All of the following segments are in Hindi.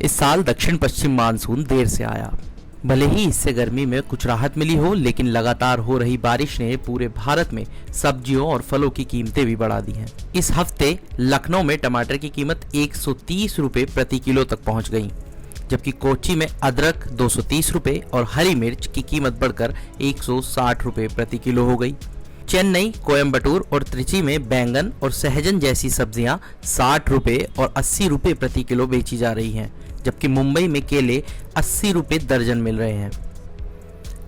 इस साल दक्षिण पश्चिम मानसून देर से आया। भले ही इससे गर्मी में कुछ राहत मिली हो, लेकिन लगातार हो रही बारिश ने पूरे भारत में सब्जियों और फलों की कीमतें भी बढ़ा दी हैं। इस हफ्ते लखनऊ में टमाटर की कीमत 130 रुपए प्रति किलो तक पहुंच गई, जबकि कोच्चि में अदरक 230 रुपए और हरी मिर्च की कीमत बढ़कर 160 रुपए प्रति किलो हो गई। चेन्नई, कोयम्बटूर और त्रिची में बैंगन और सहजन जैसी सब्जियां 60 रुपए और 80 रुपए प्रति किलो बेची जा रही हैं, जबकि मुंबई में केले 80 रुपए दर्जन मिल रहे हैं।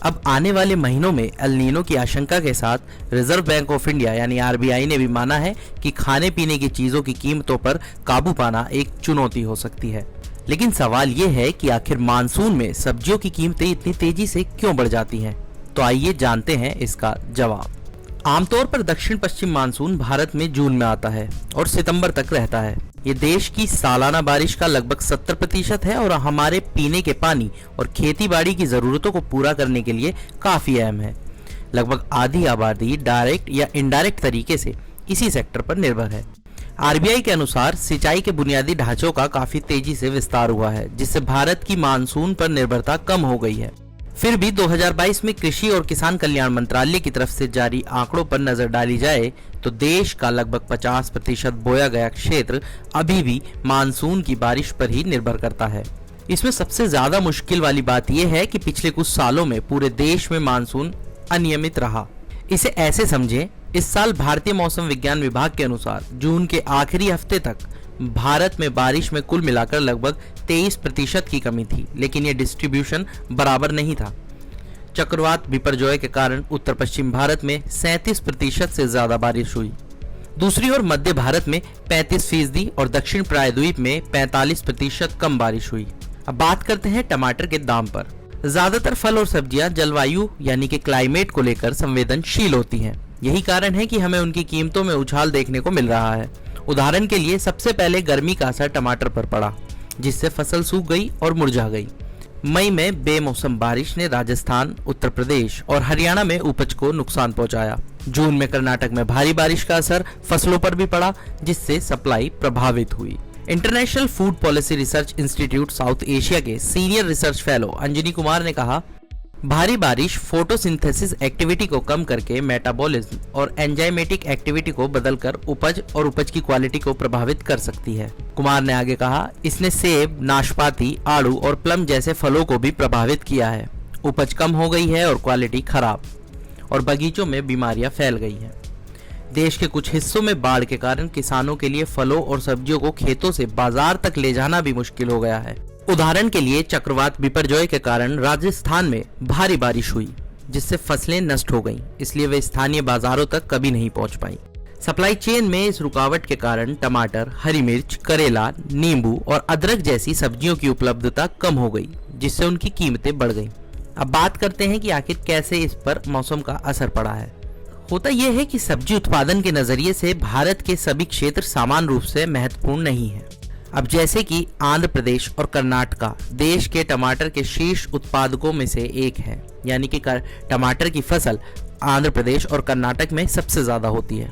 अब आने वाले महीनों में एल नीनो की आशंका के साथ रिजर्व बैंक ऑफ इंडिया यानी आरबीआई ने भी माना है कि खाने पीने की चीजों की कीमतों पर काबू पाना एक चुनौती हो सकती है। लेकिन सवाल ये है कि आखिर मानसून में सब्जियों की कीमतें इतनी तेजी से क्यों बढ़ जाती हैं? तो आइए जानते हैं इसका जवाब। आमतौर पर दक्षिण पश्चिम मानसून भारत में जून में आता है और सितंबर तक रहता है। ये देश की सालाना बारिश का लगभग 70% है और हमारे पीने के पानी और खेती बाड़ी की जरूरतों को पूरा करने के लिए काफी अहम है। लगभग आधी आबादी डायरेक्ट या इनडायरेक्ट तरीके से इसी सेक्टर पर निर्भर है। आरबीआई के अनुसार सिंचाई के बुनियादी ढांचों का काफी तेजी से विस्तार हुआ है, जिससे भारत की मानसून पर निर्भरता कम हो गई है। फिर भी 2022 में कृषि और किसान कल्याण मंत्रालय की तरफ से जारी आंकड़ों पर नजर डाली जाए तो देश का लगभग 50% बोया गया क्षेत्र अभी भी मानसून की बारिश पर ही निर्भर करता है। इसमें सबसे ज्यादा मुश्किल वाली बात यह है कि पिछले कुछ सालों में पूरे देश में मानसून अनियमित रहा। इसे ऐसे समझें, इस साल भारतीय मौसम विज्ञान विभाग के अनुसार जून के आखिरी हफ्ते तक भारत में बारिश में कुल मिलाकर लगभग 23% की कमी थी, लेकिन यह डिस्ट्रीब्यूशन बराबर नहीं था। चक्रवात बिपरजॉय के कारण उत्तर पश्चिम भारत में 37% से ज्यादा बारिश हुई। दूसरी ओर मध्य भारत में 35% और दक्षिण प्रायद्वीप में 45% कम बारिश हुई। अब बात करते हैं टमाटर के दाम पर। ज्यादातर फल और सब्जियां जलवायु यानी कि क्लाइमेट को लेकर संवेदनशील होती हैं। यही कारण है कि हमें उनकी कीमतों में उछाल देखने को मिल रहा है। उदाहरण के लिए सबसे पहले गर्मी का असर टमाटर पर पड़ा, जिससे फसल सूख गई और मुरझा गई। मई में बेमौसम बारिश ने राजस्थान, उत्तर प्रदेश और हरियाणा में उपज को नुकसान पहुंचाया। जून में कर्नाटक में भारी बारिश का असर फसलों पर भी पड़ा, जिससे सप्लाई प्रभावित हुई। International food policy research institute south Asia के senior research fellow Anjani Kumar ने कहा, भारी बारिश फोटोसिंथेसिस एक्टिविटी को कम करके मेटाबॉलिज्म और एंजाइमेटिक एक्टिविटी को बदलकर उपज और उपज की क्वालिटी को प्रभावित कर सकती है। कुमार ने आगे कहा, इसने सेब, नाशपाती, आड़ू और प्लम जैसे फलों को भी प्रभावित किया है। उपज कम हो गई है और क्वालिटी खराब, और बगीचों में बीमारियां फैल गई हैं। देश के कुछ हिस्सों में बाढ़ के कारण किसानों के लिए फलों और सब्जियों को खेतों से बाजार तक ले जाना भी मुश्किल हो गया है। उदाहरण के लिए चक्रवात बिपरजॉय के कारण राजस्थान में भारी बारिश हुई, जिससे फसलें नष्ट हो गईं, इसलिए वे स्थानीय बाजारों तक कभी नहीं पहुंच पाई। सप्लाई चेन में इस रुकावट के कारण टमाटर, हरी मिर्च, करेला, नींबू और अदरक जैसी सब्जियों की उपलब्धता कम हो गई, जिससे उनकी कीमतें बढ़ गईं। अब बात करते हैं कि आखिर कैसे इस पर मौसम का असर पड़ा है। होता यह है कि सब्जी उत्पादन के नजरिए से भारत के सभी क्षेत्र समान रूप से महत्वपूर्ण नहीं है। अब जैसे कि आंध्र प्रदेश और कर्नाटका देश के टमाटर के शीर्ष उत्पादकों में से एक है, यानी कि टमाटर की फसल आंध्र प्रदेश और कर्नाटक में सबसे ज्यादा होती है।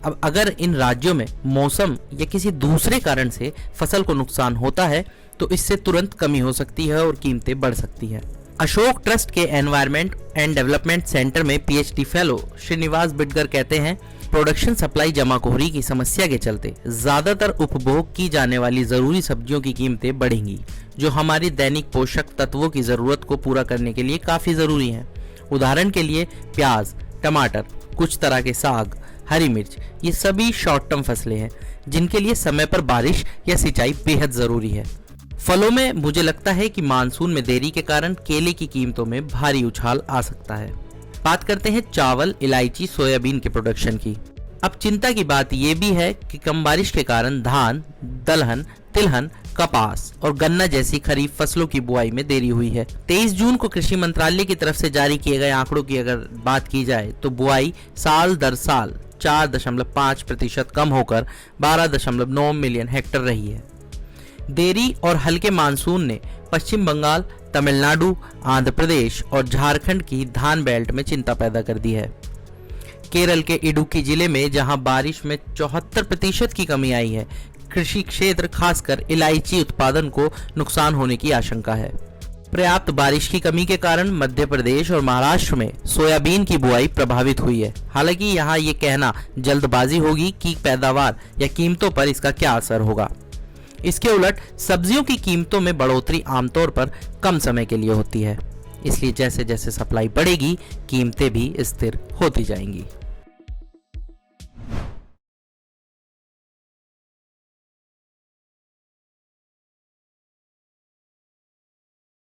अब अगर इन राज्यों में मौसम या किसी दूसरे कारण से फसल को नुकसान होता है तो इससे तुरंत कमी हो सकती है और कीमतें बढ़ सकती है। अशोक ट्रस्ट के एनवायरनमेंट एंड डेवलपमेंट सेंटर में पीएचडी फेलो श्रीनिवास बिडकर कहते हैं, प्रोडक्शन सप्लाई जमाखोरी की समस्या के चलते ज्यादातर उपभोग की जाने वाली जरूरी सब्जियों की कीमतें बढ़ेंगी, जो हमारी दैनिक पोषक तत्वों की जरूरत को पूरा करने के लिए काफी जरूरी हैं। उदाहरण के लिए प्याज, टमाटर, कुछ तरह के साग, हरी मिर्च, ये सभी शॉर्ट टर्म फसलें हैं जिनके लिए समय पर बारिश या सिंचाई बेहद जरूरी है। फलों में मुझे लगता है कि मानसून में देरी के कारण केले की कीमतों में भारी उछाल आ सकता है। बात करते हैं चावल, इलायची, सोयाबीन के प्रोडक्शन की। अब चिंता की बात यह भी है कि कम बारिश के कारण धान, दलहन, तिलहन, कपास और गन्ना जैसी खरीफ फसलों की बुआई में देरी हुई है। 23 जून को कृषि मंत्रालय की तरफ से जारी किए गए आंकड़ों की अगर बात की जाए तो बुआई साल दर साल 4.5% कम होकर 12.9 मिलियन हेक्टेयर रही है। देरी और हल्के मानसून ने पश्चिम बंगाल, तमिलनाडु, आंध्र प्रदेश और झारखंड की धान बेल्ट में चिंता पैदा कर दी है। केरल के इडुक्की जिले में जहां बारिश में 74% की कमी आई है, कृषि क्षेत्र खासकर इलायची उत्पादन को नुकसान होने की आशंका है। पर्याप्त बारिश की कमी के कारण मध्य प्रदेश और महाराष्ट्र में सोयाबीन की बुआई प्रभावित हुई है। हालांकि यहाँ ये कहना जल्दबाजी होगी कि पैदावार या कीमतों पर इसका क्या असर होगा। इसके उलट सब्जियों की कीमतों में बढ़ोतरी आमतौर पर कम समय के लिए होती है, इसलिए जैसे जैसे सप्लाई बढ़ेगी कीमतें भी स्थिर होती जाएंगी।